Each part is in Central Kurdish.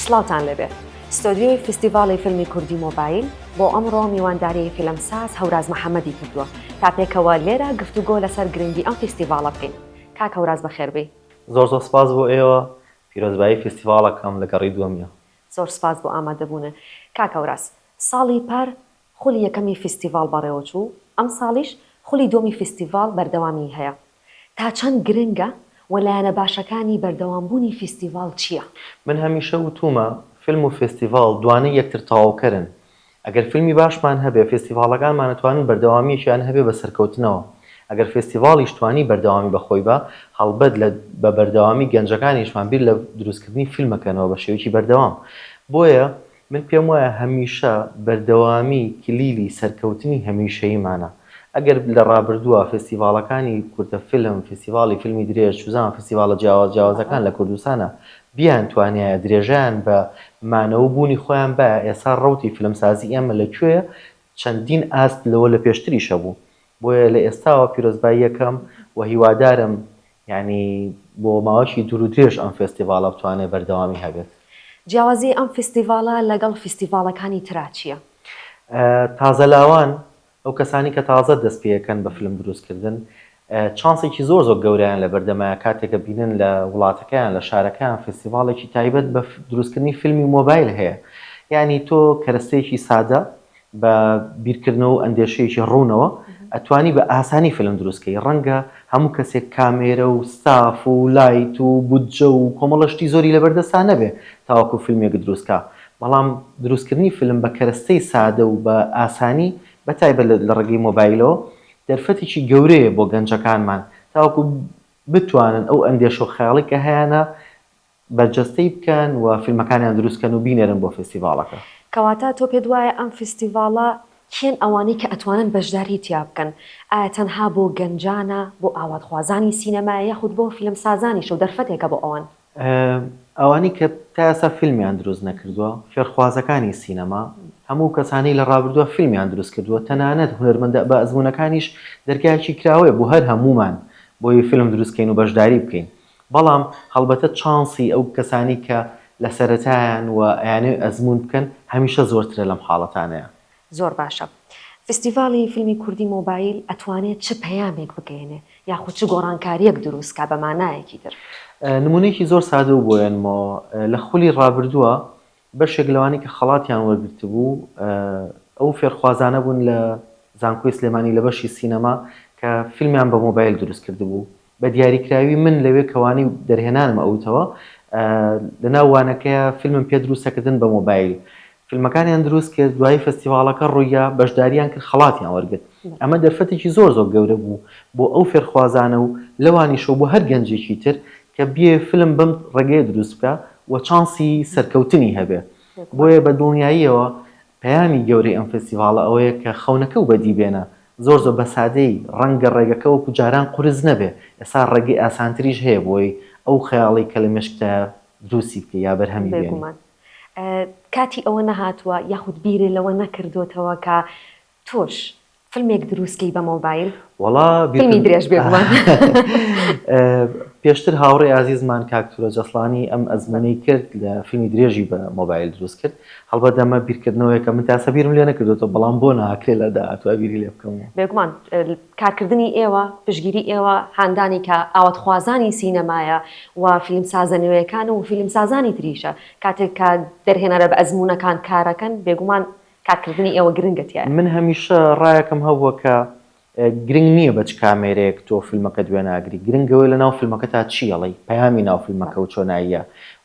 سڵاوتان لەبێ ستۆدیۆی فستیڤاڵی فیلمی کوردی مۆبایل بۆ ئەمڕۆ میوانداری فیلمساز هەوراز محەممەدی کردووە تا پێکەوە لێرە گفتوگۆ لەسەر گرنگی ئەم فستیڤاڵە بکەین. کاک هەوراز بەخێربێ. زۆر سپاس بۆ ئێوە پیرۆزبایی فستیڤاڵەکەم لە گەڕی دووەمیە. زۆر سپاس بۆ ئامادەبوونە. کاک هەوراز، ساڵی پار خولی یەکەمی فستیڤاڵ بەڕێوە چوو، ئەم ساڵیش خولی دووەمی فستیڤاڵ بەردەوامی هەیە. تا چەند گرنگە و لایەنە باشەکانی بەردەوامبوونی فستیڤاڵ چییە؟ من هەمیشە وتومە فیلم و فستیڤاڵ دوانەی یەکتر تەواوکەرن. ئەگەر فیلمی باشمان هەبێ فستیڤاڵەکانمان نەتوانن بەردەوامیەکیان هەبێ بە سەرکەوتنەوە. ئەگەر فستیڤاڵیش توانی بەردەوامی بەخۆی بە هەڵبەت بە بەردەوامی گەنجەکانیشمان بیر لە دروستکردنی فیلمەکەنەوە بە شێوەیەکی بەردەوام. بۆیە من پێم وایە هەمیشە بەردەوامی کلیلی سەرکەوتنی هەمیشەییمانە. ئەگەر لە ڕابردووە فستیڤاڵەکانی کورتە فیلم، فستیڤاڵی فیلمی درێژ، چوزان فستیڤاڵە جیاوازەکان لە کوردستانە بیان توانایە درێژیان بە مانەوە بوونی خۆیان بە ئێستا ڕەوتی فیلمسازی ئێمە لەکوێیە چەندین ئاست لەوە لە پێشتریشە بوو. بۆیە لە ئێستاوە پیرۆزبایی یەکەم و هیوادارم ینی بۆ ماوەشی دوور و درێژ ئەم فستیڤاڵە بتوانێت بەردەوامی هەبێت. جیاوازی ئەم فستیڤاڵە لەگەڵ فستیڤاڵەکانی ترا چییە؟ تازە لاوان ئەو کەسانی کە تازە دەست پێەکەن بە فیلم دروستکردن چانسێکی زۆر گەورەیان لە بەردەمایە کاتێکە بینن لە وڵاتەکەیان لە شارەکەیان فستیڤاڵێکی تایبەت بە دروستکردنی فیلمی مۆبایل هەیە. یعنی تۆ کەرەستەیەکی سادە بە بیرکردنەوە و ئەندێشەیەکی ڕوونەوە ئەتوانی بە ئاسانی فیلم دروستکەی. ڕەنگە هەموو کەسێک کامێرە و ستاف و لایت و بودجە و کۆمەڵەشتی زۆری لەبەردەستان نەبێ تاوەکو فیلمێک دروستکە. بەڵام دروستکردنی فیلم بە کەرەستەی سادە و بە ئاسانی بەتایبەت لە ڕێگەی مۆبایلەوە دەرفەتێکی گەورەیە بۆ گەنجەکانمان تاوەکو بتوانن ئەو ئەندێش و خەیاڵی کە هەیەە بەرجەستەی بکەن و فیلمەکانیان دروستکەن و بینێرن بۆ فستیڤاڵەکە. کەواتە تۆ پێت وایە ئەم فستیڤاڵە کێن ئەوانەی کە ئەتوانن بەشداری تیا بکەن؟ ئایا تەنها بۆ گەنجانە، بۆ ئاواتخوازانی سینەمایە یاخود بۆ فیلمسازانیش و دەرفەتێکە بۆ ئەوان؟ ئەوانی کە تا ئێستا فیلمیان دروست نەکردووە، فێرخوازەکانی سینەما، هەموو کەسانی لە ڕابردووە فیلمیان دروست کردووە، تەنانەت هونەرمەندە بە ئەزمونەکانیش دەرگایکی کراوەیە بۆ هەر هەمومان بۆی فیلم دروستکەین و بەشداری بکەین. بەڵام هەڵبەتە چانسی ئەو کەسانی کە لە سەرەتایان و ئەیانێ ئەزمون بکەن هەمیشە زۆرترە لەم حاڵەتانەیە. زۆر باشە. فستیڤاڵی فیلمی کوردی مۆبایل ئەتوانێت چ پەیامێک بگەێنێ یاخود چ گۆڕانکاریەک دروستکە بە مانایەکی تر؟ نمونەیەکی زۆر سادە و بۆیانمەوە لە خولی ڕابردووە بەشێک لەوانی کە خەڵاتیان وەرگرت بوو ئەو فێرخوازانە بوون لە زانکۆی سلێمانی لە بەشی سینەما کە فیلمیان بە مۆبایل دروست کرده بوو. بە دیاریکراوی من لەوێ کەوانی دەرهێنانم ئەوتەوە لە ناووانەکەیە فیلمم پێ دروستەکردن بە مۆبایل. فیلمەکانیان دروست کرد، دوای فستیڤاڵەکە ڕوویە بەشداریان کرد، خەڵاتیان وەرگرت. ئەمە دەرفەتێکی زۆر گەورە بوو بۆ ئەو فێرخوازانە و لەوانیشەوە بۆ هەر گەنجێکی تر کە بێ فیلم بم ڕێگەیە دروست بکە و چانسی سەرکەوتنی هەبێ. بۆیە بە دڵنیاییەوە پەیامی گەورەی ئەم فستیڤاڵە ئەوەیە کە خەونەکە و بەدی بێنە، زۆر بە سادەی ڕەنگە ڕێگەکە وەکو جاران قورس نەبێ، ئێستا ڕێگەی ئاسانتریش هەیە بۆی ئەو خەیاڵی کە لە مێشکتە دروستی بکە یا بەرهەمی بێنی. کاتی ئەوە نەهاتووە یاخود بیرێ لەوە نەکردوتەوە کە تۆش فیلمێک دروستکەی بە مۆبایل؟ وەڵا فیلمی درێژ بێگومان. پێشتر هاوڕێی عزیزمان کاک تورە جەسڵانی ئەم ئەزمونەی کرد لە فیلمی درێژی بە مۆبایل دروست کرد. هەڵبەت ئەمە بیرکردنەوەیە کە من تاسە بیرم لێ نەکردوێتەوە، بەڵام بۆ ناکرێت لە داهاتوە بیری لێ بکەمەوە. بێگومان کارکردنی ئێوە، پشگیری ئێوە هاندانی کە ئاواتخوازانی سینەمایە و فیلمسازە و فیلمسازانی تریشە کاتێک کە دەرهێنەرە بە ئەزمونەکان کارەکەن بێگومان کارکردنی ئێوە گرنگەتیە. من هەمیشە ڕایەکەم هەبووە کە گرنگ نییە بە چ کامێرەیەک تۆ فیلمەکە دوێ ناگری، گرنگەوەی لە ناو فیلمەکە تا چیەڵی پەیامی ناو فیلمەکە و چۆناییە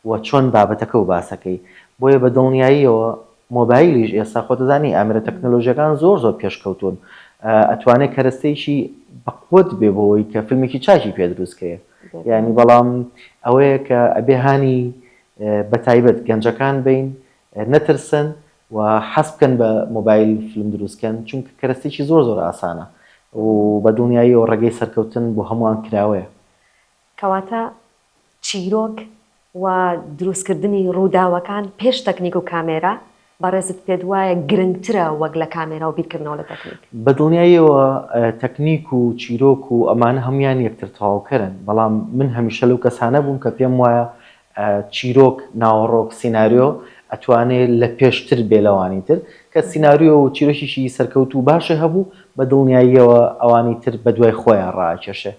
و چۆن بابەتەکە و باسەکەی. بۆیە بە دڵنیاییەوە مۆبایلیش ئێستا خۆتەزانی ئامرە تەکنۆلۆژیەکان زۆر پێشکەوتون، ئەتوانێت کەرەستەیەکی بەقوت بێ بۆەوەی کە فیلمێکی چاکی پێ دروستکەیە. یعنی بەڵام ئەوەیە کە ئەبێ هانی بەتایبەت گەنجەکان بین نەترسن و حەز بکەن بە مۆبایل فیلم دروستکەن، چونکە کەرەستێکی زۆر ئاسانە و بە دڵنیاییەوە ڕێگەی سەرکەوتن بۆ هەمووان کراوەیە. کەواتە چیرۆک و دروستکردنی ڕووداوەکان پێش تەکنیک و کامێرا بەڕێزت پێت وایە گرنگترە وەک لە کامێرا و بیرکردنەوە لە تەکنیک؟ بە دڵنیاییەوە تەکنیک و چیرۆک و ئەمانە هەمویان یەکتر تەواوکەرن، بەڵام من هەمیشە لەو کەسانە بووم کە پێم وایە چیرۆک ناوەڕۆک سیناریۆ ئەتوانێت لە پێشتر بێ لەوانی تر کە سیناریۆ و چیرۆکیشی سەرکەوت و باشە هەبوو بە دڵنیاییەوە ئەوانی تر بە دوای خۆیان ڕاکێشێ.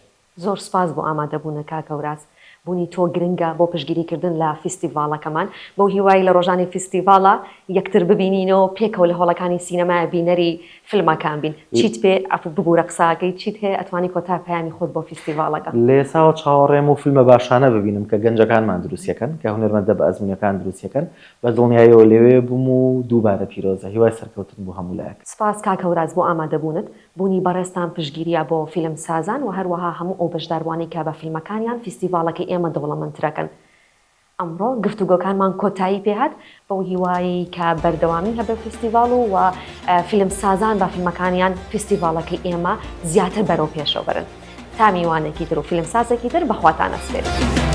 زۆر سپاس بۆ ئامادەبوونە کاکە وراس. بوونی تۆ گرنگە بۆ پشگیریکردن لە فیستیڤاڵەکەمان بۆ هیوای لە ڕۆژانی فیستیڤاڵە یەکتر ببینینەوە پێکەوە لە هۆڵەکانی سینەمای بینەری فیلمەکان بین. چیت پێ ببوورە قساکەی چیت هەیە ئەتوانی کۆتا پەیامی خۆت بۆ فیستیڤاڵەکە؟ لێساوە چاوەڕێم و فیلمە باشانە ببینم کە گەنجەکانمان دروستیەکەن کە هونەرمەندە بە ئەزمونیەکان دروستیەکەن بە دڵنیاییەوە لەوێ بووم و دووبارە پیرۆزە هیوای سەرکەوتن بۆ هەموو لایەک. سپاس کاکە وراس بۆ ئامادەبوونت. بوونی بەڕێستان پشگیریە بۆ فیلم سازان و هەروەها هەموو ئەو بەشداروانی کە بە فیلمەکانیان فیستیڤاڵەکەی ئێمە دەوڵەمەندترەکەن. ئەمڕۆ گفتوگۆکانمان کۆتایی پێهات بەو هیوایی کە بەردەوامی هەبێ فیستیڤاڵ و فیلم سازان بە فیلمەکانیان فیستیڤاڵەکەی ئێمە زیاتر بەرەو پێشەوە بەرن. تا میوانێکی تر و فیلم سازێکی تر بەخواتان ئەسپێرن.